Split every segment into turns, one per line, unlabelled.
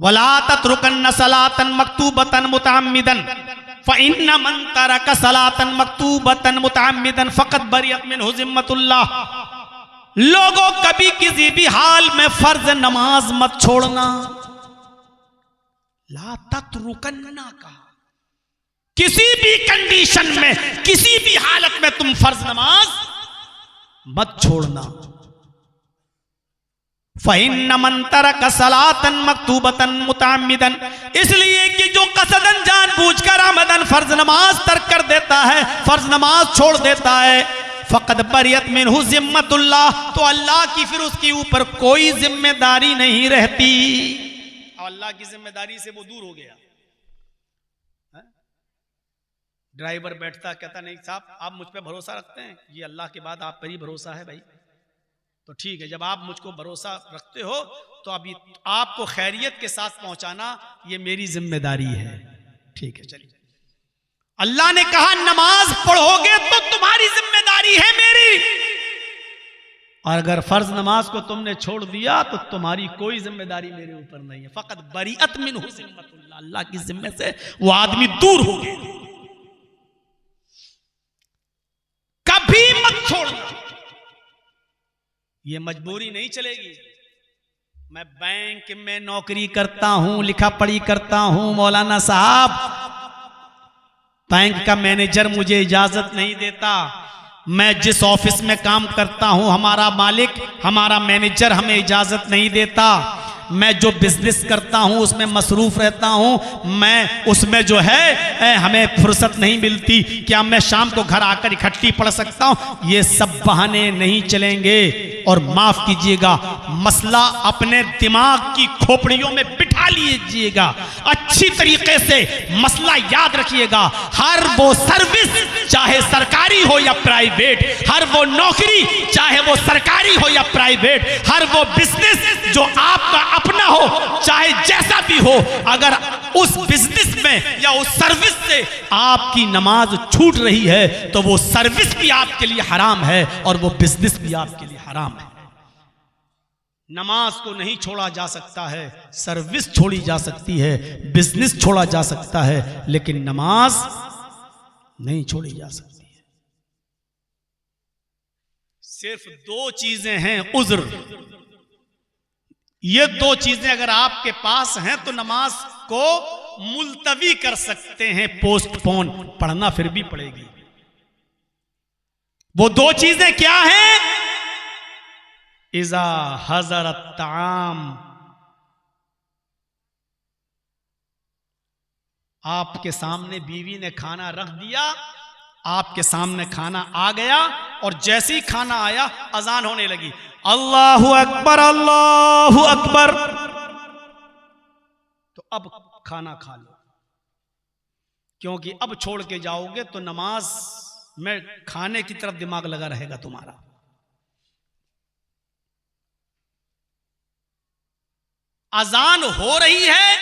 वला तत्रुकन्न सलातन मक्तूबतन मुतअम्मिदन फ़इन्न मन तरक सलातन मक्तूबतन मुतअम्मिदन फ़क़द बरियत मिन्हु ज़िम्मतुल्लाह। लोगों, कभी किसी भी हाल में फर्ज नमाज मत छोड़ना। ला तत्रुकन्ना का, किसी भी कंडीशन में, किसी भी हालत में तुम फर्ज नमाज मत छोड़ना। फ़इन्न मन तरक सलातन मक्तूबतन मुतअम्मिदन, इसलिए कि जो कसदन जानबूझकर आमदन फर्ज नमाज तर्क कर देता है, फर्ज नमाज छोड़ देता है, फ़क़द बरियत मिन्हु ज़िम्मतुल्लाह, तो अल्लाह की फिर उसके ऊपर कोई जिम्मेदारी नहीं रहती। अल्लाह की जिम्मेदारी से वो दूर हो गया। ड्राइवर बैठता कहता नहीं साहब आप मुझ पे भरोसा रखते हैं, ये अल्लाह के बाद आप पर ही भरोसा है भाई। तो ठीक है, जब आप मुझको भरोसा रखते हो तो अभी आपको खैरियत के साथ पहुंचाना ये मेरी जिम्मेदारी है। ठीक है, चलिए। अल्लाह ने कहा नमाज पढ़ोगे तो तुम्हारी जिम्मेदारी है मेरी, और अगर फर्ज नमाज को तुमने छोड़ दिया तो तुम्हारी कोई जिम्मेदारी मेरे ऊपर नहीं है। फ़क़द बरियत मिन्हु ज़िम्मतुल्लाह, अल्लाह की जिम्मे से वो आदमी दूर हो गया। कभी मत छोड़ना, ये मजबूरी नहीं चलेगी। मैं बैंक में नौकरी करता हूं, लिखा पढ़ी करता हूं, मौलाना साहब बैंक का मैनेजर मुझे इजाजत नहीं देता। मैं जिस ऑफिस में काम करता हूं हमारा मालिक, हमारा मैनेजर हमें इजाजत नहीं देता। मैं जो बिजनेस करता हूं उसमें मसरूफ रहता हूं, मैं उसमें जो है हमें फुर्सत नहीं मिलती। क्या मैं शाम को घर आकर इकट्ठी पढ़ सकता हूं? ये सब बहाने नहीं चलेंगे। और माफ कीजिएगा, मसला अपने दिमाग की खोपड़ियों में बिठा लीजिएगा, अच्छी तरीके से मसला याद रखिएगा। हर वो सर्विस चाहे सरकारी हो या प्राइवेट, हर वो नौकरी चाहे वो सरकारी हो या प्राइवेट, हर वो बिजनेस जो आपका अपना हो चाहे जैसा भी हो, अगर उस बिजनेस में या उस सर्विस से आपकी नमाज छूट रही है तो वो सर्विस भी आपके लिए हराम है और वो बिजनेस भी आपके लिए हराम है। नमाज को नहीं छोड़ा जा सकता है, सर्विस छोड़ी जा सकती है, बिजनेस छोड़ा जा सकता है, लेकिन नमाज नहीं छोड़ी जा सकती है। सिर्फ दो चीजें हैं उज्र, ये दो चीजें अगर आपके पास हैं तो नमाज को मुलतवी कर सकते हैं, पोस्टपोन, पढ़ना फिर भी पड़ेगी। वो दो चीजें क्या हैं? इज़ा हज़रत ताम, आपके सामने बीवी ने खाना रख दिया, आपके सामने खाना आ गया और जैसे ही खाना आया अजान होने लगी, अल्लाहु अकबर अल्लाहु अकबर, तो अब खाना खा लो, क्योंकि अब छोड़ के जाओगे तो नमाज में खाने की तरफ दिमाग लगा रहेगा तुम्हारा। अजान हो रही है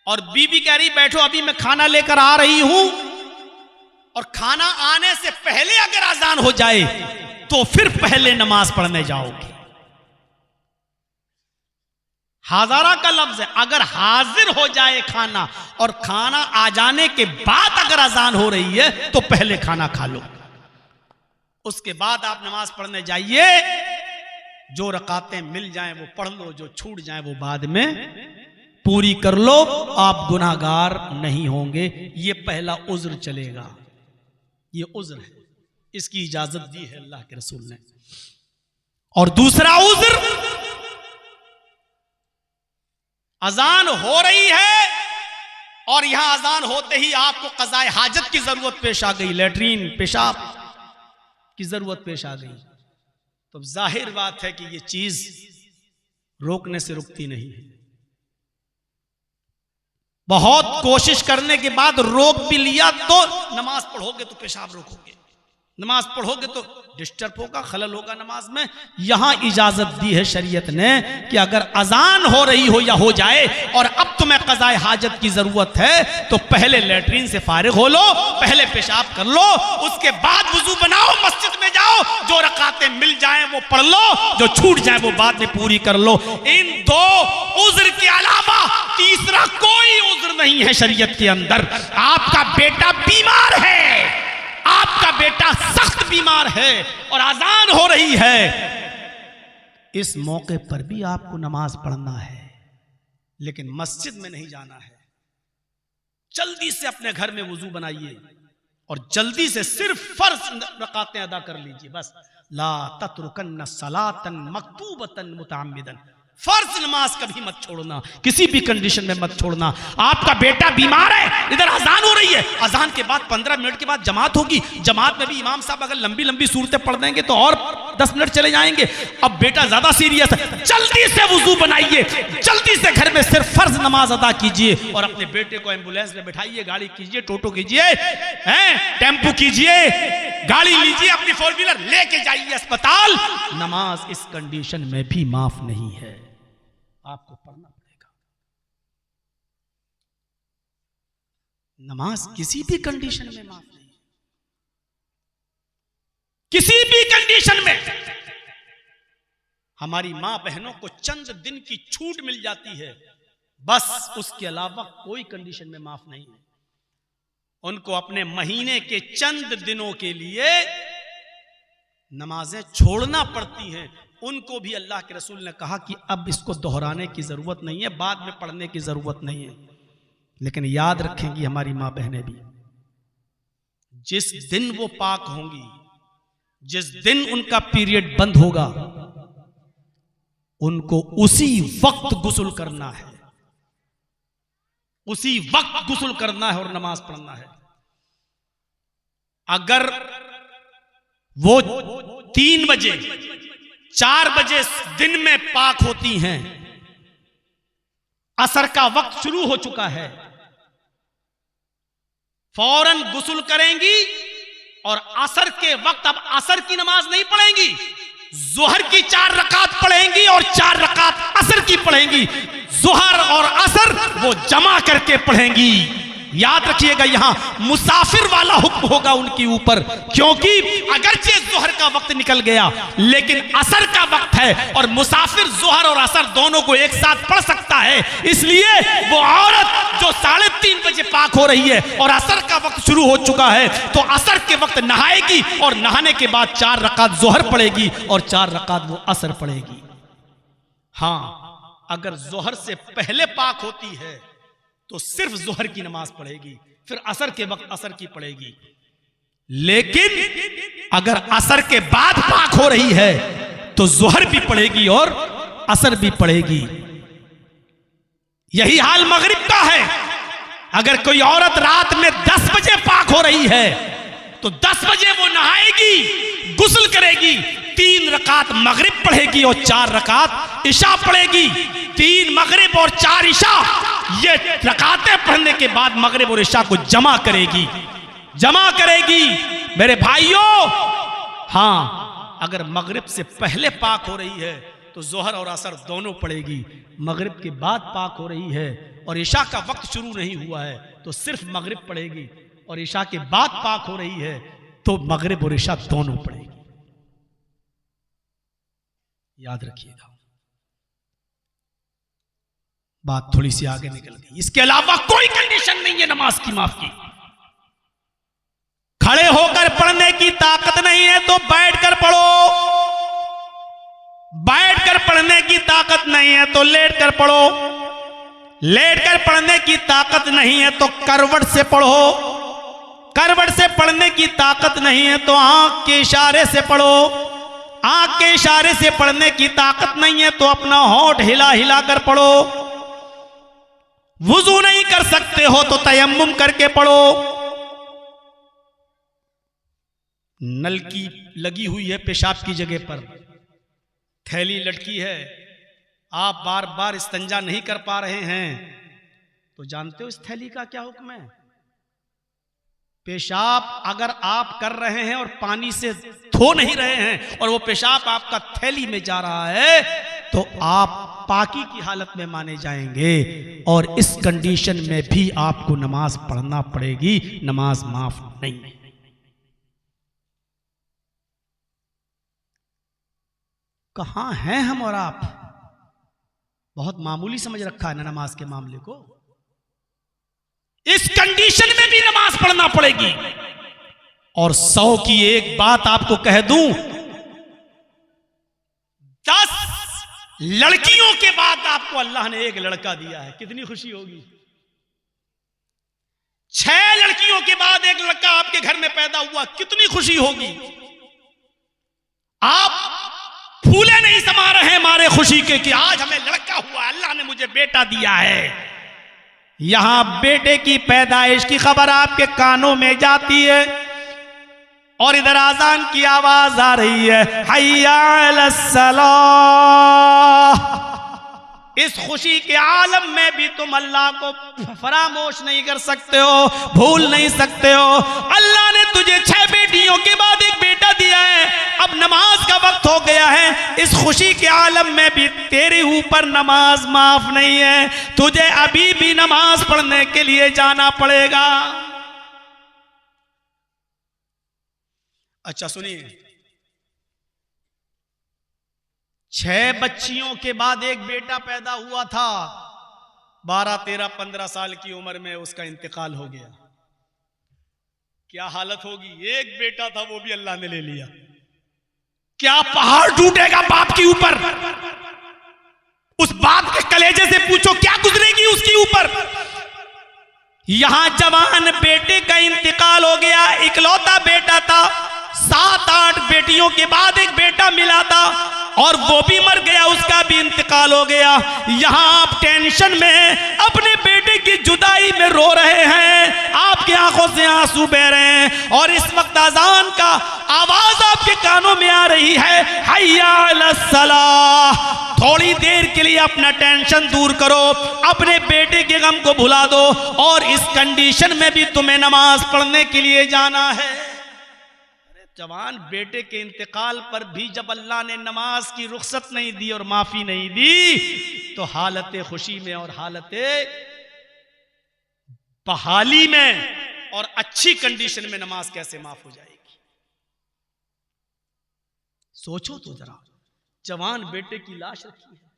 और बीबी कह रही बैठो अभी मैं खाना लेकर आ रही हूं, और खाना आने से पहले अगर अजान हो जाए तो फिर पहले नमाज पढ़ने जाओगे। हाजारा का लफ्ज है, अगर हाजिर हो जाए खाना और खाना आ जाने के बाद अगर अजान हो रही है तो पहले खाना खा लो, उसके बाद आप नमाज पढ़ने जाइए। जो रकातें मिल जाएं वो पढ़ लो, जो छूट जाएं वो बाद में पूरी कर लो, आप गुनाहगार नहीं होंगे। ये पहला उज्र चलेगा, ये उज्र है, इसकी इजाजत दी है अल्लाह के रसूल ने। और दूसरा उज्र, अजान हो रही है और यहां अजान होते ही आपको क़ज़ाए हाजत की जरूरत पेश आ गई, लेटरीन पेशाब की जरूरत पेश आ गई, तो जाहिर बात है कि ये चीज रोकने से रुकती नहीं है। बहुत कोशिश करने के बाद रोक भी लिया तो नमाज पढ़ोगे तो पेशाब रोकोगे, नमाज पढ़ोगे तो डिस्टर्ब होगा, खलल होगा नमाज में। यहां इजाजत दी है शरीयत ने कि अगर अजान हो रही हो या हो जाए और अब तुम्हें क़ज़ाए हाजत की जरूरत है तो पहले लेटरिन से फारिग हो लो, पहले पेशाब कर लो, उसके बाद वुजू बनाओ, मस्जिद में जाओ, जो रकातें मिल जाएं वो पढ़ लो, जो छूट जाए वो बाद में पूरी कर लो। इन दो उज्र के अलावा नहीं है शरीयत के अंदर। आपका बेटा बीमार है, आपका बेटा सख्त बीमार है और अजान हो रही है, इस मौके पर भी आपको नमाज पढ़ना है, लेकिन मस्जिद में नहीं जाना है। जल्दी से अपने घर में वुजू बनाइए और जल्दी से सिर्फ फर्ज रकातें अदा कर लीजिए बस। ला तत्रुकन्न सलातन मक्तूबतन मुतअम्मिदन, फर्ज नमाज कभी मत छोड़ना, किसी भी कंडीशन में मत छोड़ना। आपका बेटा बीमार है, इधर अजान हो रही है, अजान के बाद 15 मिनट के बाद जमात होगी, जमात में भी इमाम साहब अगर लंबी लंबी सूरतें पढ़ देंगे तो और 10 मिनट चले जाएंगे। अब बेटा ज्यादा सीरियस है, जल्दी से वुजू बनाइए, जल्दी से घर में सिर्फ फर्ज नमाज अदा कीजिए और अपने बेटे को एम्बुलेंस में बैठाइए, गाड़ी कीजिए, टोटो कीजिए, टेम्पो कीजिए, गाड़ी लीजिए, अपनी 4 व्हीलर लेके जाइए अस्पताल। नमाज इस कंडीशन में भी माफ नहीं है, आपको पढ़ना पड़ेगा। नमाज किसी भी कंडीशन में माफ नहीं, किसी भी कंडीशन में। हमारी मां बहनों को चंद दिन की छूट मिल जाती है बस, उसके अलावा कोई कंडीशन में माफ नहीं है। उनको अपने महीने के चंद दिनों के लिए नमाजें छोड़ना पड़ती हैं। उनको भी अल्लाह के रसूल ने कहा कि अब इसको दोहराने की जरूरत नहीं है, बाद में पढ़ने की जरूरत नहीं है। लेकिन याद रखेंगी हमारी मां बहनें भी, जिस दिन वो पाक होंगी, जिस दिन उनका पीरियड बंद होगा, उनको उसी वक्त गुस्ल करना है, उसी वक्त गुस्ल करना है और नमाज पढ़ना है। अगर वो 3 बजे 4 बजे दिन में पाक होती हैं, असर का वक्त शुरू हो चुका है, फौरन गुस्ल करेंगी और असर के वक्त अब असर की नमाज नहीं पढ़ेंगी, जोहर की 4 रकात पढ़ेंगी और 4 रकात असर की पढ़ेंगी। जोहर और असर वो जमा करके पढ़ेंगी। याद रखिएगा, यहां मुसाफिर वाला हुक्म होगा उनके ऊपर, क्योंकि अगरचे जोहर का वक्त निकल गया लेकिन असर का वक्त है और मुसाफिर जोहर और असर दोनों को एक साथ पढ़ सकता है। इसलिए वो औरत जो 3:30 बजे पाक हो रही है और असर का वक्त शुरू हो चुका है, तो असर के वक्त नहाएगी और नहाने के बाद 4 रकात जोहर पढ़ेगी और 4 रकात वो असर पढ़ेगी। हां, अगर जोहर से पहले पाक होती है तो सिर्फ जोहर की नमाज पढ़ेगी, फिर असर के वक्त असर की पढ़ेगी। लेकिन अगर असर के बाद पाक हो रही है तो जोहर भी पढ़ेगी और असर भी पढ़ेगी। यही हाल मगरिब का है। अगर कोई औरत रात में 10 बजे पाक हो रही है तो 10 बजे वो नहाएगी, गुस्ल करेगी, 3 रकात मगरिब पढ़ेगी और 4 रकात इशा पढ़ेगी। 3 मगरिब और 4 इशा, ये रकातें पढ़ने के बाद मगरिब और इशा को जमा करेगी, जमा करेगी। मेरे भाइयों, हां, अगर मगरिब से पहले पाक हो रही है तो जोहर और असर दोनों पढ़ेगी। मगरिब के बाद पाक हो रही है और इशा का वक्त शुरू नहीं हुआ है तो सिर्फ मगरिब पढ़ेगी, और इशा के बाद पाक हो रही है तो मगरिब और इशा दोनों पढ़ेगी। याद रखिएगा, बात थोड़ी सी आगे निकल गई। इसके अलावा कोई कंडीशन नहीं है नमाज की माफ की। खड़े होकर पढ़ने की ताकत नहीं है तो बैठकर पढ़ो, बैठकर पढ़ने की ताकत नहीं है तो लेटकर पढ़ो, लेटकर पढ़ने की ताकत नहीं है तो करवट से पढ़ो, करवट से पढ़ने की ताकत नहीं है तो आंख के इशारे से पढ़ो, आंख के इशारे से पढ़ने की ताकत नहीं है तो अपना होंठ हिला हिला कर पढ़ो, वुजू नहीं कर सकते हो तो तयम्मुम करके पढ़ो। नलकी लगी हुई है पेशाब की जगह पर, थैली लटकी है, आप बार बार इस्तंजा नहीं कर पा रहे हैं तो जानते हो इस थैली का क्या हुक्म है? पेशाब अगर आप कर रहे हैं और पानी से धो नहीं रहे हैं और वो पेशाब आपका थैली में जा रहा है तो आप पाकी की हालत में माने जाएंगे और इस कंडीशन में भी आपको नमाज पढ़ना पड़ेगी, नमाज माफ नहीं। कहां हैं हम और आप? बहुत मामूली समझ रखा है ना नमाज के मामले को। इस कंडीशन में भी नमाज पढ़ना पड़ेगी। और 100 की एक बात आपको कह दूं, 10 लड़कियों के बाद आपको अल्लाह ने एक लड़का दिया है, कितनी खुशी होगी। 6 लड़कियों के बाद एक लड़का आपके घर में पैदा हुआ, कितनी खुशी होगी। आप फूले नहीं समा रहे मारे खुशी के कि आज हमें लड़का हुआ, अल्लाह ने मुझे बेटा दिया है। यहां बेटे की पैदाइश की खबर आपके कानों में जाती है और इधर आजान की आवाज आ रही है, हय्या अलस सलाह। इस खुशी के आलम में भी तुम अल्लाह को फरामोश नहीं कर सकते हो, भूल नहीं सकते हो। अल्लाह ने तुझे 6 बेटियों के बाद एक बेटा दिया है, अब नमाज का वक्त हो गया है। इस खुशी के आलम में भी तेरे ऊपर नमाज माफ नहीं है, तुझे अभी भी नमाज पढ़ने के लिए जाना पड़ेगा। अच्छा सुनिए, 6 बच्चियों के बाद एक बेटा पैदा हुआ था, 12, 13, 15 साल की उम्र में उसका इंतकाल हो गया। क्या हालत होगी। एक बेटा था वो भी अल्लाह ने ले लिया। क्या पहाड़ टूटेगा बाप के ऊपर। उस बाप के कलेजे से पूछो क्या गुजरेगी उसके ऊपर। यहां जवान बेटे का इंतकाल हो गया, इकलौता बेटा था। 7-8 बेटियों के बाद एक बेटा मिला था और वो भी मर गया, उसका भी इंतकाल हो गया। यहां आप टेंशन में अपने बेटे की जुदाई में रो रहे हैं, आपकी आंखों से आंसू बह रहे हैं और इस वक्त अजान का आवाज आपके कानों में आ रही है, हय्या अलस सलाह। थोड़ी देर के लिए अपना टेंशन दूर करो, अपने बेटे के गम को भुला दो और इस कंडीशन में भी तुम्हें नमाज पढ़ने के लिए जाना है। जवान बेटे के इंतकाल पर भी जब अल्लाह ने नमाज की रुखसत नहीं दी और माफी नहीं दी, तो हालत खुशी में और हालत बहाली में और अच्छी कंडीशन में नमाज कैसे माफ हो जाएगी। सोचो तो जरा, जवान बेटे की लाश रखी है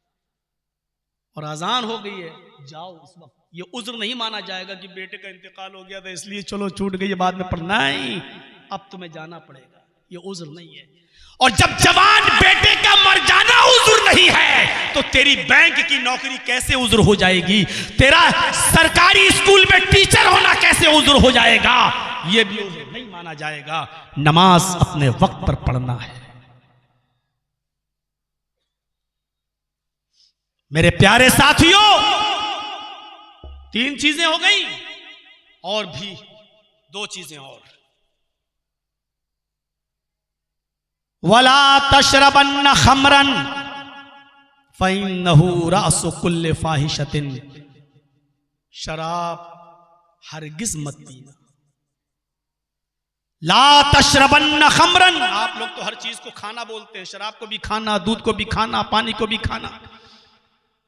और अजान हो गई है, जाओ इस वक्त। ये उज्र नहीं माना जाएगा कि बेटे का इंतकाल हो गया था इसलिए चलो छूट गई, बाद में पढ़ना है, अब तुम्हें जाना पड़ेगा। ये उज्र नहीं है। और जब जवान बेटे का मर जाना उज्र नहीं है, तो तेरी बैंक की नौकरी कैसे उज्र हो जाएगी। तेरा सरकारी स्कूल में टीचर होना कैसे उज्र हो जाएगा। ये भी उज्र नहीं माना जाएगा। नमाज अपने वक्त पर पढ़ना है। मेरे प्यारे साथियों, 3 चीजें हो गई और भी 2 चीजें और। वला तशरबन्न खमरन फइन्नहु रासु कुल्ले फाहिशतिन। शराब हरगिज मत पीना। ला तशरबन्न खमरन। आप लोग तो हर चीज को खाना बोलते हैं, शराब को भी खाना, दूध को भी खाना, पानी को भी खाना।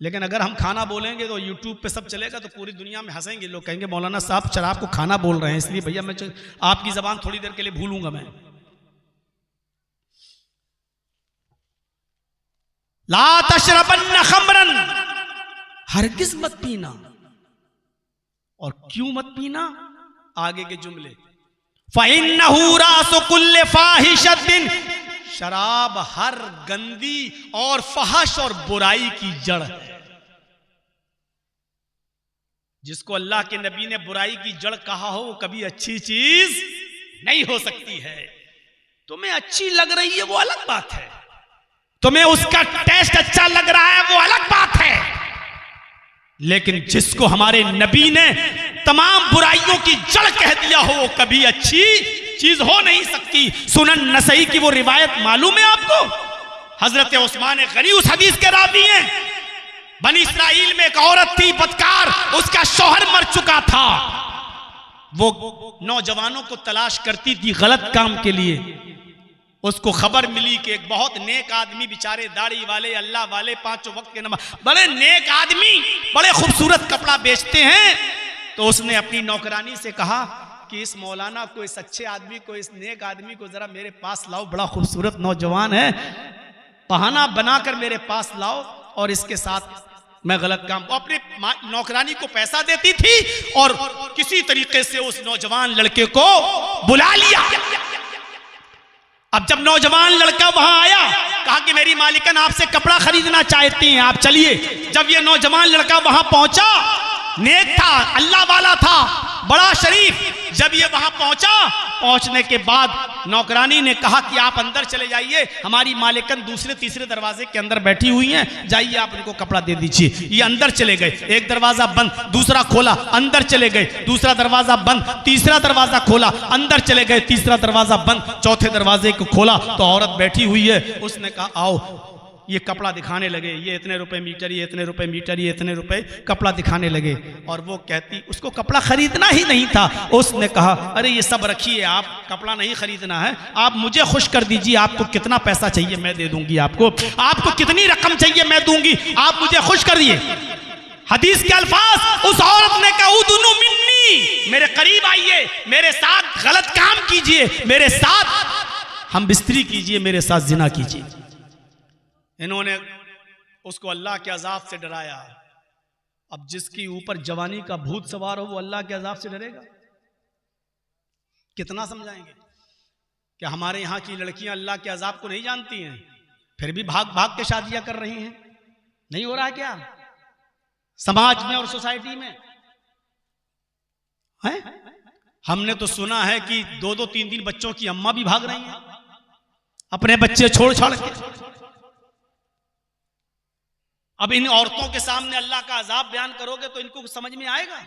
लेकिन अगर हम खाना बोलेंगे तो यूट्यूब पे सब चलेगा, तो पूरी दुनिया में हंसेंगे लोग, कहेंगे मौलाना साहब शराब को खाना बोल रहे हैं, इसलिए भैया मैं आपकी जबान थोड़ी देर के लिए भूलूंगा मैं। ला तशरबन्न खमरन, हरगिज मत पीना। और क्यों मत पीना, आगे के जुमले, फइन्नहु रासु कुल्ले फाहिशतिन। शराब हर गंदी और फहश और बुराई की जड़ है। जिसको अल्लाह के नबी ने बुराई की जड़ कहा हो, वो कभी अच्छी चीज नहीं हो सकती है। तुम्हें अच्छी लग रही है वो अलग बात है, तुम्हें उसका टेस्ट अच्छा लग रहा है वो अलग बात है, लेकिन जिसको हमारे नबी ने तमाम बुराइयों की जड़ कह दिया हो, वो कभी अच्छी चीज हो नहीं सकती। सुनन नसई की वो रिवायत मालूम है आपको, हजरत उस्मान गनी उस हदीस के रावी हैं। बनी इस्राइल में एक औरत थी बदकार, उसका शौहर मर चुका था। वो नौजवानों को तलाश करती थी गलत काम के लिए। उसको खबर मिली कि एक बहुत नेक आदमी, बेचारे दाढ़ी वाले, अल्लाह वाले, 5 वक्त के नमाज, बड़े नेक आदमी, बड़े खूबसूरत कपड़ा बेचते हैं। तो उसने अपनी नौकरानी से कहा कि इस मौलाना को, इस अच्छे आदमी को, इस नेक आदमी को जरा मेरे पास लाओ, बड़ा खूबसूरत नौजवान है, बहाना बनाकर मेरे पास लाओ और इसके साथ मैं गलत काम, वो अपने नौकरानी को पैसा देती थी और किसी तरीके से उस नौजवान लड़के को बुला लिया। अब जब नौजवान लड़का वहां आया, कहा कि मेरी मालिकन आपसे कपड़ा खरीदना चाहती हैं, आप चलिए। जब ये नौजवान लड़का वहां पहुंचा, नेक था, अल्लाह वाला था, बड़ा शरीफ, जब ये वहां पहुंचा, पहुंचने के बाद नौकरानी ने कहा कि आप अंदर चले जाइए, हमारी मालिकन दूसरे तीसरे दरवाजे के अंदर बैठी हुई हैं, जाइए आप इनको कपड़ा दे दीजिए। ये अंदर चले गए, एक दरवाजा बंद, दूसरा खोला, अंदर चले गए, दूसरा दरवाजा बंद, तीसरा दरवाजा खोला, अंदर चले गए, तीसरा दरवाजा बंद, चौथे दरवाजे को खोला तो औरत बैठी हुई है। उसने कहा आओ, ये कपड़ा दिखाने लगे, ये इतने रुपए मीटर, ये इतने रुपए मीटर, ये इतने रुपए, कपड़ा दिखाने लगे। और वो कहती, उसको कपड़ा खरीदना ही नहीं था। उसने कहा अरे ये सब रखिए, आप कपड़ा नहीं खरीदना है, आप मुझे खुश कर दीजिए, आपको कितना पैसा चाहिए मैं दे दूंगी, आपको कितनी रकम चाहिए मैं दूंगी, आप मुझे खुश करिए। हदीस के अल्फाज, उस औरत ने कहा उदनु मिन्नी, मेरे करीब आइए, मेरे साथ गलत काम कीजिए, मेरे साथ हम बिस्तरी कीजिए, मेरे साथ जिना कीजिए। इन्होंने उसको अल्लाह के अजाब से डराया। अब जिसकी ऊपर जवानी का भूत सवार हो वो अल्लाह के अजाब से डरेगा? कितना समझाएंगे कि हमारे यहाँ की लड़कियां अल्लाह के अजाब को नहीं जानती हैं, फिर भी भाग भाग के शादियां कर रही हैं। नहीं हो रहा है क्या समाज में और सोसाइटी में? है? हमने तो सुना है कि 2-2, 3-3 बच्चों की अम्मा भी भाग रही हैं अपने बच्चे छोड़ छाड़ के। अब इन औरतों के सामने अल्लाह का अजाब बयान करोगे तो इनको समझ में आएगा?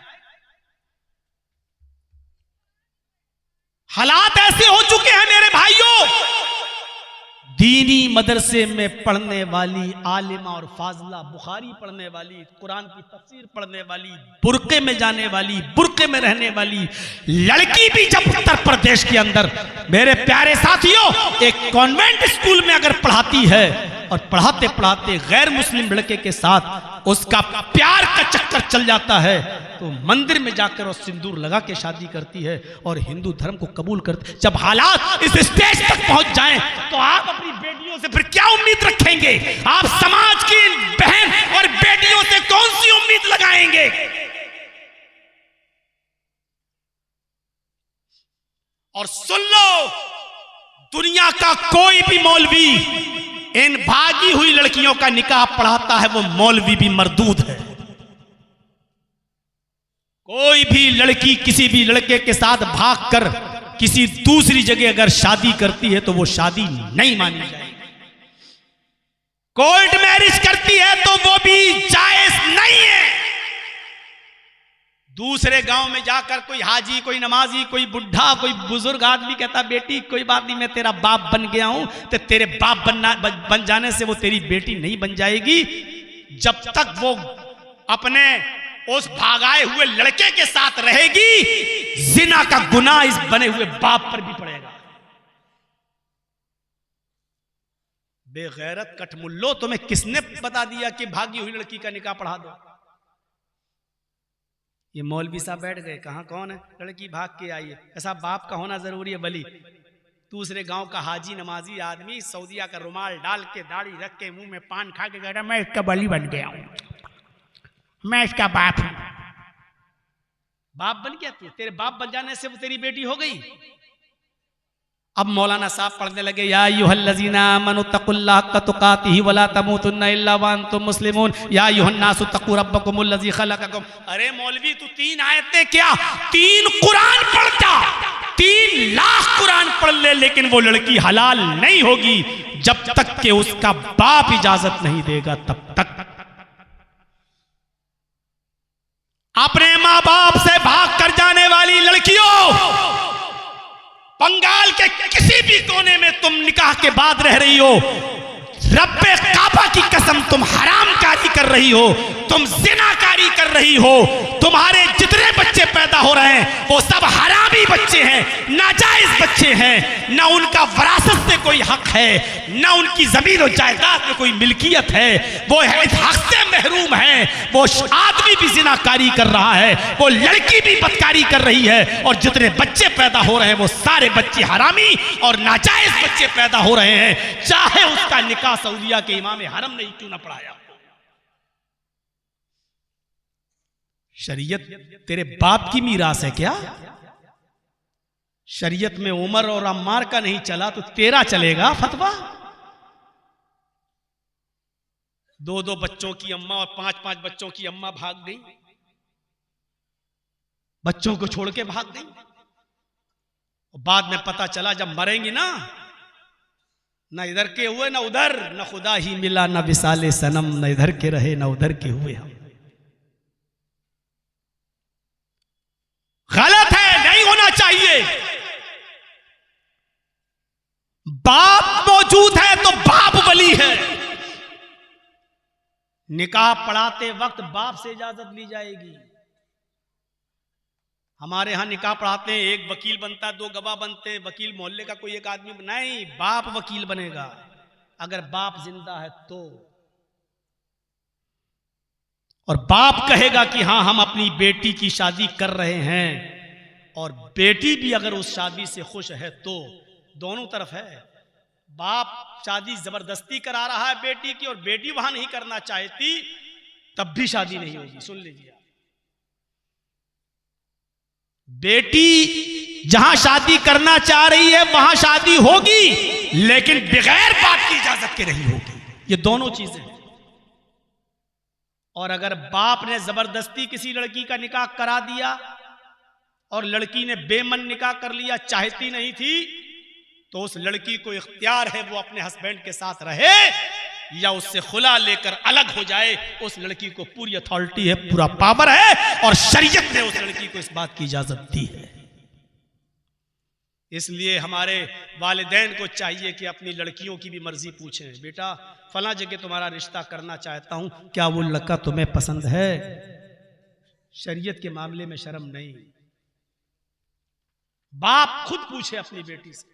हालात ऐसे हो चुके हैं मेरे भाइयों, दीनी मदरसे में पढ़ने वाली आलिमा और फाजला, बुखारी पढ़ने वाली, कुरान की तफसीर पढ़ने वाली, बुर्के में जाने वाली, बुर्के में रहने वाली लड़की भी जब उत्तर प्रदेश के अंदर, मेरे प्यारे साथियों, एक कॉन्वेंट स्कूल में अगर पढ़ाती है और पढ़ाते पढ़ाते गैर मुस्लिम लड़के के साथ उसका प्यार का चक्कर चल जाता है तो मंदिर में जाकर और सिंदूर लगा के शादी करती है और हिंदू धर्म को कबूल करती। जब हालात इस स्टेज तक पहुंच जाएं तो आप अपनी बेटियों से फिर क्या उम्मीद रखेंगे? आप समाज की बहन और बेटियों से कौन सी उम्मीद लगाएंगे? और सुन लो, दुनिया का कोई भी मौलवी इन भागी हुई लड़कियों का निकाह पढ़ाता है, वो मौलवी भी मरदूद है। कोई भी लड़की किसी भी लड़के के साथ भागकर किसी दूसरी जगह अगर शादी करती है तो वो शादी नहीं मानी जाएगी। कोर्ट मैरिज करती है तो वो भी जायज नहीं है। दूसरे गांव में जाकर कोई हाजी, कोई नमाजी, कोई बुढ़ा, कोई बुजुर्ग आदमी कहता बेटी कोई बात नहीं, मैं तेरा बाप बन गया हूं, तो तेरे बाप बन जाने से वो तेरी बेटी नहीं बन जाएगी जब तक वो अपने उस भागाए हुए लड़के के साथ रहेगी। जिना का गुनाह इस बने हुए बाप पर भी पड़ेगा। बेगैरत कठमुल्लो, तुम्हें किसने बता दिया कि भागी हुई लड़की का निकाह पढ़ा दो? ये मौलवी साहब बैठ गए, कहां कौन है? लड़की भाग के आई है। ऐसा बाप का होना जरूरी है बली? दूसरे गांव का हाजी नमाजी आदमी सऊदिया का रुमाल डाल के, दाढ़ी रख के, मुंह में पान खा के कह रहा मैं इसका बली बन गया हूं, मैं इसका बाप हूं। बाप बन गया? तेरे बाप बन जाने से वो तेरी बेटी हो गई। अब मौलाना साहब पढ़ने लगे, या अय्युहल्लज़ीना आमनु तक़ुल्लाह हक़्क़ तुक़ातिही वला तमूतुन्ना इल्ला व अंतुम मुस्लिमून या अय्युहन्नासु तक़ू रब्बकुमुल्लज़ी ख़लक़कुम। अरे मौलवी तू 3 आयतें क्या 3 कुरान पढ़ता, 3 लाख कुरान पढ़ ले, लेकिन वो लड़की हलाल नहीं होगी जब तक कि उसका बाप इजाजत नहीं देगा तब तक। अपने माँ बाप से भाग कर जाने वाली लड़कियों, बंगाल के किसी भी कोने में तुम निकाह के बाद रह रही हो, रब्बे काबा की कसम तुम हरामकारी कर रही हो, तुम जिनाकारी कर रही हो। तुम्हारे जितने बच्चे पैदा हो रहे हैं वो सब हरामी बच्चे हैं, नाजायज बच्चे हैं। ना उनका वरासत से कोई हक है, ना उनकी जमीन और जायदाद में कोई मिल्कियत है, वो इस हक से महरूम है। वो आदमी भी जिनाकारी कर रहा है, वो लड़की भी बदकारी कर रही है, और जितने बच्चे पैदा हो रहे हैं वो सारे बच्चे हरामी और नाजायज बच्चे पैदा हो रहे हैं, चाहे उसका निकाह सऊदिया के इमाम हरम ने क्यों ना पढ़ाया। शरीयत तेरे बाप की मीरास है क्या? शरीयत में उमर और अम्मार का नहीं चला तो तेरा चलेगा फतवा? दो दो बच्चों की अम्मा और पांच पांच बच्चों की अम्मा भाग गई, बच्चों को छोड़ के भाग गई। और बाद में पता चला जब मरेंगी ना, न इधर के हुए न उधर, न खुदा ही मिला न विसाले सनम, न इधर के रहे न उधर के हुए हम। गलत है, नहीं होना चाहिए। बाप मौजूद है तो बाप वली है। निकाह पढ़ाते वक्त बाप से इजाजत ली जाएगी। हमारे यहां निकाह पढ़ाते हैं, एक वकील बनता है, दो गवाह बनते हैं, वकील मोहल्ले का कोई एक आदमी नहीं, बाप वकील बनेगा अगर बाप जिंदा है तो। और बाप कहेगा कि हां हम अपनी बेटी की शादी कर रहे हैं, और बेटी भी अगर उस शादी से खुश है तो। दोनों तरफ है। बाप शादी जबरदस्ती करा रहा है बेटी की और बेटी वहां नहीं करना चाहती, तब भी शादी नहीं होगी। सुन लीजिए, बेटी जहां शादी करना चाह रही है वहां शादी होगी, लेकिन बगैर बाप की इजाजत के नहीं होगी। ये दोनों चीजें। और अगर बाप ने जबरदस्ती किसी लड़की का निकाह करा दिया और लड़की ने बेमन निकाह कर लिया, चाहती नहीं थी, तो उस लड़की को इख्तियार है वो अपने हस्बैंड के साथ रहे या उससे खुला लेकर अलग हो जाए। उस लड़की को पूरी अथॉरिटी है, पूरा पावर है, और शरीयत ने उस लड़की को इस बात की इजाजत दी है। इसलिए हमारे वालिदैन को चाहिए कि अपनी लड़कियों की भी मर्जी पूछें, बेटा फला जगह तुम्हारा रिश्ता करना चाहता हूं, क्या वो लड़का तुम्हें पसंद है? शरीयत के मामले में शर्म नहीं। बाप खुद पूछे अपनी बेटी से।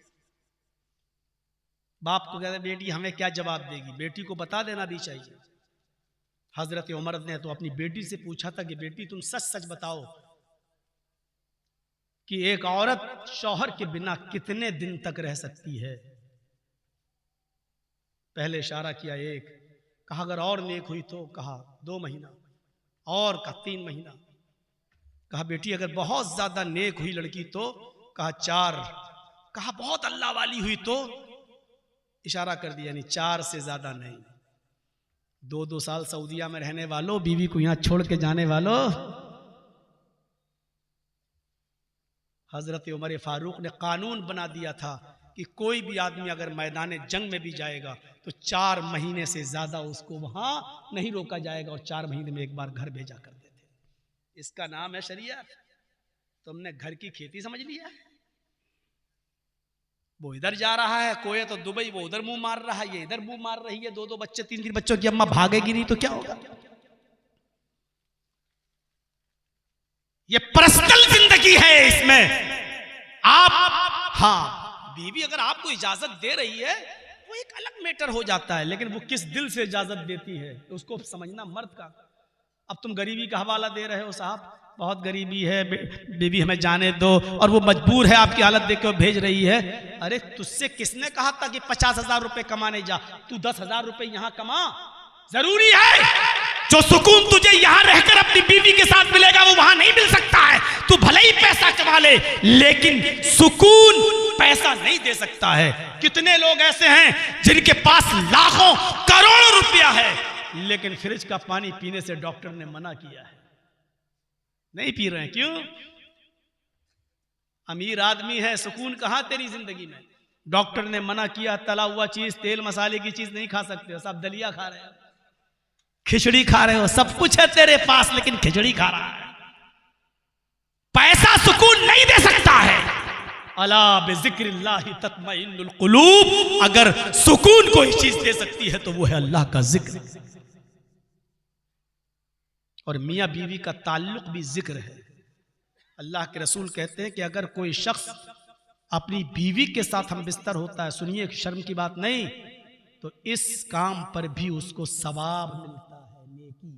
बाप को कहते बेटी हमें क्या जवाब देगी, बेटी को बता देना भी चाहिए। हजरत उमर ने तो अपनी बेटी से पूछा था कि बेटी तुम सच सच बताओ कि एक औरत शौहर के बिना कितने दिन तक रह सकती है? पहले इशारा किया एक, कहा अगर और नेक हुई तो, कहा 2 महीना, और कहा 3 महीना, कहा बेटी अगर बहुत ज्यादा नेक हुई लड़की तो, कहा 4, कहा बहुत अल्लाह वाली हुई तो, इशारा कर दिया नहीं 4 से ज्यादा नहीं। 2-2 साल सऊदीया में रहने वालों, बीवी को यहां छोड़ के जाने वालों, हजरत उमर फारूक ने कानून बना दिया था कि कोई भी आदमी अगर मैदान जंग में भी जाएगा तो 4 महीने से ज्यादा उसको वहां नहीं रोका जाएगा, और 4 महीने में एक बार घर भेजा करते थे। इसका नाम है शरीयत। तुमने घर की खेती समझ लिया। वो इधर जा रहा है कोई तो दुबई, वो उधर मुंह मार रहा है, ये इधर मुंह मार रही है, 2-2 बच्चे 3-3 बच्चों की अम्मा भागेगी नहीं तो क्या होगा? ये पर्सनल जिंदगी है, इसमें आप हाँ बीवी अगर आपको इजाजत दे रही है वो एक अलग मैटर हो जाता है, लेकिन वो किस दिल से इजाजत देती है उसको समझना मर्द का। अब तुम गरीबी का हवाला दे रहे हो, साहब बहुत गरीबी है, बीवी हमें जाने दो, और वो मजबूर है, आपकी हालत देख के भेज रही है। अरे तुझसे किसने कहा था कि 50,000 रुपए कमाने जा? तू 10,000 रुपए यहां कमा। जरूरी है जो सुकून तुझे यहां रहकर अपनी बीवी के साथ मिलेगा वो वहां नहीं मिल सकता है। तू भले ही पैसा कमा ले, लेकिन सुकून पैसा नहीं दे सकता है। कितने लोग ऐसे हैं जिनके पास लाखों करोड़ों रुपया है, लेकिन फ्रिज का पानी पीने से डॉक्टर ने मना किया है, नहीं पी रहे हैं। क्यों? अमीर आदमी है, सुकून कहां तेरी जिंदगी में? डॉक्टर ने मना किया, तला हुआ चीज, तेल मसाले की चीज नहीं खा सकते हो, सब दलिया खा रहे हो, खिचड़ी खा रहे हो, सब कुछ है तेरे पास लेकिन खिचड़ी खा रहा है। पैसा सुकून नहीं दे सकता है। अला बिज़िक्रिल्लाहि तत्मइन्नुल कुलूब, अगर सुकून कोई चीज दे सकती है तो वो है अल्लाह का जिक्र। और मियां बीवी का ताल्लुक भी जिक्र है। अल्लाह के रसूल कहते हैं कि अगर कोई शख्स अपनी बीवी के साथ हम बिस्तर होता है, सुनिए शर्म की बात नहीं, तो इस काम पर भी उसको सवाब मिलता है, नेकी।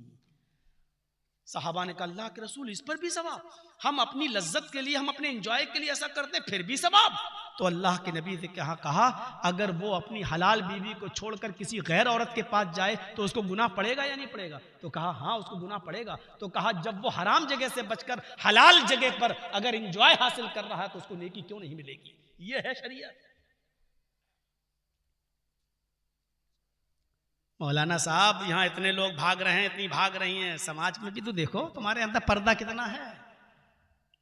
सहाबा ने कहा अल्लाह के रसूल इस पर भी सवाब? हम अपनी लज्जत के लिए, हम अपने एंजॉय के लिए ऐसा करते हैं फिर भी सवाब? तो अल्लाह के नबी से कहा अगर वो अपनी हलाल बीवी को छोड़कर किसी गैर औरत के पास जाए तो उसको गुनाह पड़ेगा या नहीं पड़ेगा? तो कहा हाँ उसको गुनाह पड़ेगा। तो कहा जब वो हराम जगह से बचकर हलाल जगह पर अगर इंजॉय हासिल कर रहा है तो उसको नेकी क्यों नहीं मिलेगी? ये है शरीयत। मौलाना साहब यहाँ इतने लोग भाग रहे हैं, इतनी भाग रही हैं, समाज में भी तो देखो तुम्हारे अंदर पर्दा कितना है।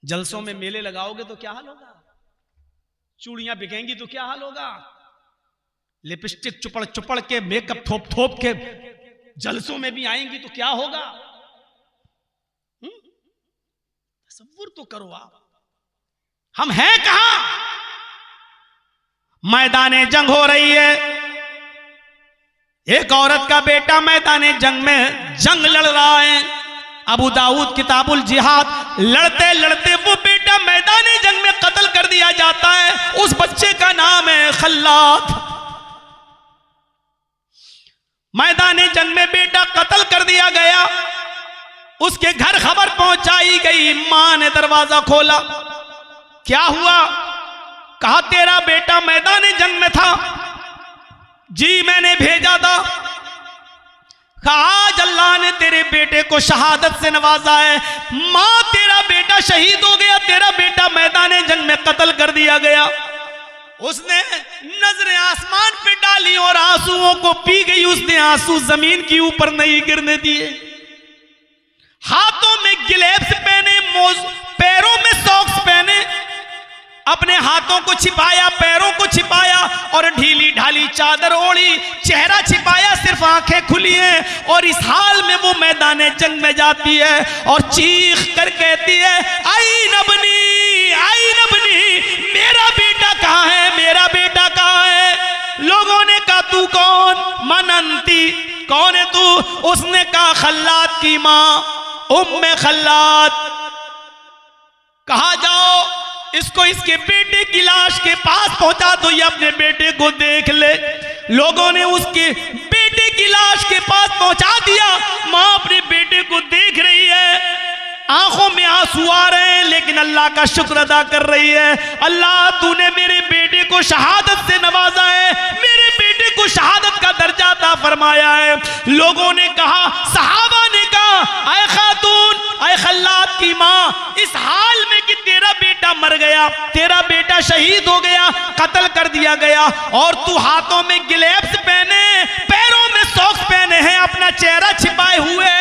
जलसों में मेले लगाओगे तो क्या हाल होगा? चूड़ियां बिकेंगी तो क्या हाल होगा? लिपस्टिक चुपड़ चुपड़ के, मेकअप थोप थोप के जलसों में भी आएंगी तो क्या होगा? तसव्वुर तो करो आप। हम हैं कहां? मैदाने जंग हो रही है, एक औरत का बेटा मैदाने जंग में जंग लड़ रहा है। अबू दाऊद किताबुल जिहाद, लड़ते लड़ते वो बेटा मैदाने जंग में कत्ल कर दिया जाता है। उस बच्चे का नाम है खल्लाद। मैदाने जंग में बेटा कत्ल कर दिया गया। उसके घर खबर पहुंचाई गई। मां ने दरवाजा खोला, क्या हुआ? कहा तेरा बेटा मैदाने जंग में था। जी मैंने भेजा था। आज अल्लाह ने तेरे बेटे को शहादत से नवाजा है। मां तेरा बेटा शहीद हो गया, तेरा बेटा मैदाने जंग में कत्ल कर दिया गया। उसने नजरें आसमान पे डाली और आंसुओं को पी गई। उसने आंसू जमीन के ऊपर नहीं गिरने दिए। हाथों में गिलेब्स पहने, पैरों में सॉक्स पहने, अपने हाथों को छिपाया, पैरों को छिपाया और ढीली ढाली चादर ओढ़ी, चेहरा छिपाया, सिर्फ आंखें खुली हैं। और इस हाल में वो मैदाने जंग में जाती है और चीख कर कहती है आई नबनी, आई नबनी, मेरा बेटा कहाँ है, मेरा बेटा कहाँ है? लोगों ने कहा तू कौन? मनंती, कौन है तू? उसने कहा खल्लाद की मां उम्मे खल्लाद। कहा जाओ इसको इसके बेटे की लाश के पास पहुंचा दो, ये अपने बेटे को देख ले। लोगों ने उसके बेटे की लाश के पास पहुंचा दिया। मां अपने बेटे को देख रही है, आंखों में आंसू आ रहे हैं, लेकिन अल्लाह का शुक्र अदा कर रही है। अल्लाह तूने मेरे बेटे को शहादत से नवाजा है, मेरे बेटे को शहादत का दर्जा अता फरमाया है। लोगों ने कहा, सहाबा ने कहा, ऐ खातून, ऐ खल्लाद की मां, इस हाल में कि तेरा बेटा मर गया, तेरा बेटा शहीद हो गया, कत्ल कर दिया गया, और तू हाथों में गिलेब्स पहने, पैरों में सॉक्स पहने हैं, अपना चेहरा छिपाए हुए,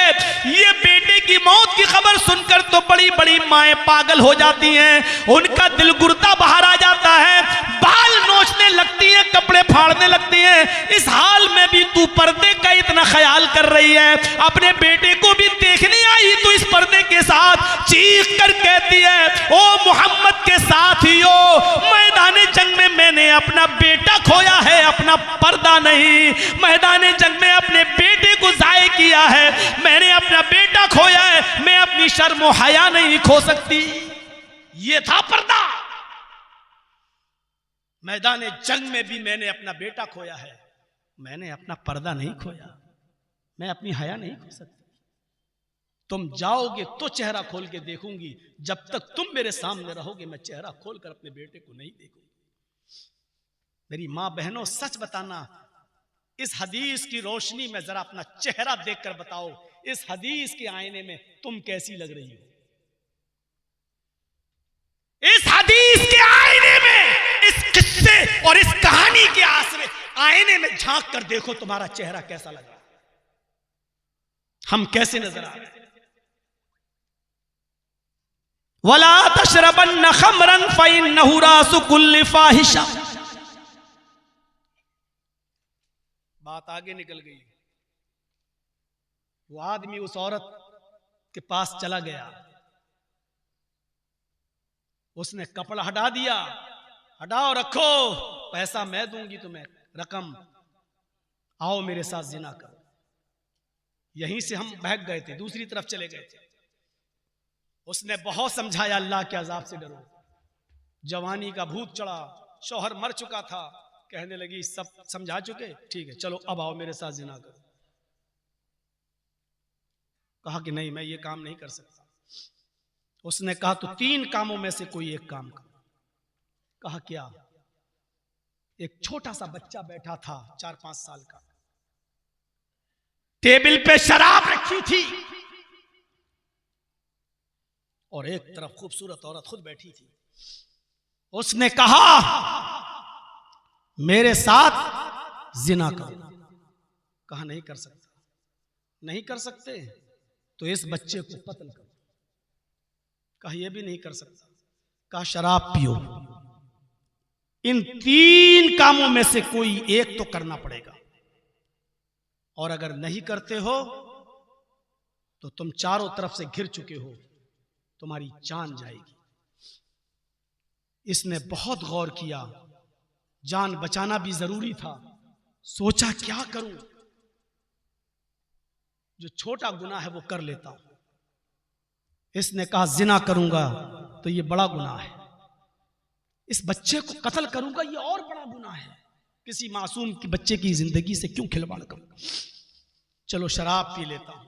ये बेटे की मौत की खबर सुनकर तो बड़ी बड़ी माएं पागल हो जाती हैं। उनका दिल गुर्दा बाहर आ जाता है, बाल नोचने लगती हैं, कपड़े फाड़ने लगती हैं। इस हाल में भी तू पर्दे का इतना ख्याल कर रही है, अपने बेटे को भी देखने आई तो इस पर्दे के साथ चीख कर कहती है, ओ मोहम्मद के साथियों, मैदाने जंग में मैंने अपना बेटा खोया है, अपना पर्दा नहीं। मैदाने जंग में अपने बेटे को जाये किया है, मैंने अपना बेटा खोया है, मैं अपनी शर्म हया नहीं खो सकती। ये था पर्दा। मैदाने जंग में भी मैंने अपना बेटा खोया है, मैंने अपना पर्दा नहीं खोया, मैं अपनी हया नहीं खो सकती। तुम जाओगे तो चेहरा खोल के देखूंगी, जब तक तुम मेरे सामने रहोगे मैं चेहरा खोलकर अपने बेटे को नहीं देखूंगी। मेरी मां बहनों, सच बताना, इस हदीस की रोशनी में जरा अपना चेहरा देखकर बताओ, इस हदीस के आईने में तुम कैसी लग रही हो? इस हदीस के आईने में, इस किस्से और इस कहानी के आसरे आईने में झांक कर देखो, तुम्हारा चेहरा कैसा लग रहा है, हम कैसे नजर आ रहे हैं? वला तशरबन्न खमरन फइन्नहु रासु कुल्लि फाहिशा। बात आगे निकल गई। वो आदमी उस औरत के पास चला गया, उसने कपड़ा हटा दिया, हटाओ रखो, पैसा मैं दूंगी तुम्हें, रकम, आओ मेरे साथ जिना करो। यहीं से हम बहक गए थे, दूसरी तरफ चले गए थे। उसने बहुत समझाया, अल्लाह के अजाब से डरो। जवानी का भूत चढ़ा, शौहर मर चुका था, कहने लगी सब समझा चुके, ठीक है चलो अब आओ मेरे साथ जिना करो। कहा कि नहीं, मैं ये काम नहीं कर सकता। उसने कहा तो 3 कामों में से कोई एक काम करो। कहा क्या? एक छोटा सा बच्चा बैठा था 4-5 साल का, टेबल पे शराब रखी थी और एक तरफ खूबसूरत औरत खुद बैठी थी। उसने कहा मेरे साथ जिना करो। कहा नहीं कर सकता। नहीं कर सकते तो इस बच्चे को कत्ल करो। कहा यह भी नहीं कर सकता। कहा शराब पियो। इन 3 कामों में से कोई एक तो करना पड़ेगा, और अगर नहीं करते हो तो तुम चारों तरफ से घिर चुके हो, तुम्हारी जान जाएगी। इसने बहुत गौर किया, जान बचाना भी जरूरी था। सोचा क्या करूं, जो छोटा गुनाह है वो कर लेता हूं। इसने कहा जिना करूंगा तो ये बड़ा गुनाह है, इस बच्चे को कत्ल करूंगा ये और बड़ा गुनाह है। किसी मासूम की बच्चे की जिंदगी से क्यों खिलवाड़ करूं, चलो शराब पी लेता हूं।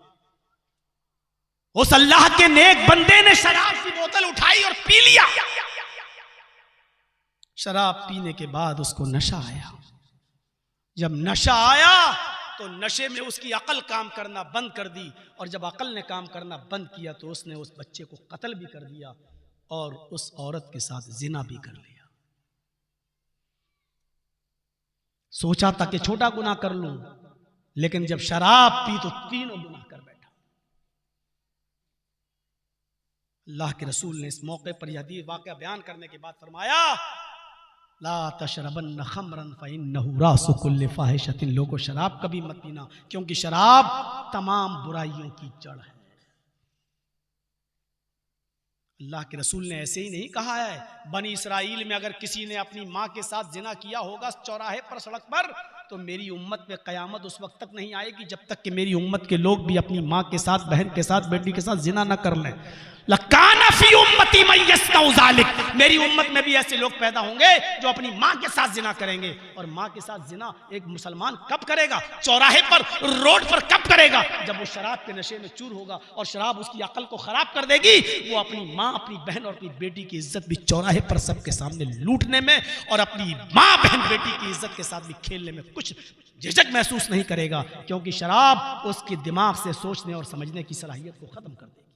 उस अल्लाह के नेक बंदे ने शराब की बोतल उठाई और पी लिया। शराब पीने के बाद उसको नशा आया। जब नशा आया तो नशे में उसकी अकल काम करना बंद कर दी, और जब अकल ने काम करना बंद किया तो उसने उस बच्चे को कत्ल भी कर दिया और उस औरत के साथ जिना भी कर लिया। सोचा था कि छोटा गुनाह कर लूं, लेकिन जब शराब पी तो 3 गुनाह कर बैठा। अल्लाह के रसूल ने इस मौके पर यह हदीस वाक़या बयान करने के बाद फरमाया ला तशरबन्न खमरन फ़इन्नहु रासु कुल्लि फ़ाहिशतिन। लोगों शराब कभी मत पीना, क्योंकि शराब तमाम बुराइयों की जड़ है। अल्लाह के रसूल ने ऐसे ही नहीं कहा है। बनी इसराइल में अगर किसी ने अपनी माँ के साथ जिना किया होगा चौराहे पर, सड़क पर, तो मेरी उम्मत में कयामत उस वक्त तक नहीं आएगी जब तक कि मेरी उम्मत के लोग भी अपनी माँ के साथ, बहन के साथ, बेटी के साथ जिना न कर लें। लकाना फी उम्मती मन यस्नउ ज़ालिक। मेरी उम्मत में भी ऐसे लोग पैदा होंगे जो अपनी माँ के साथ जिना करेंगे। और माँ के साथ जिना एक मुसलमान कब करेगा? चौराहे पर, रोड पर कब करेगा? जब वो शराब के नशे में चूर होगा और शराब उसकी अकल को खराब कर देगी। वो अपनी माँ, अपनी बहन और अपनी बेटी की इज्जत भी चौराहे पर सबके सामने लूटने में और अपनी माँ, बहन, बेटी की इज्जत के साथ भी खेलने में कुछ झिझक महसूस नहीं करेगा, क्योंकि शराब उसके दिमाग से सोचने और समझने की सलाहियत को खत्म कर देगी।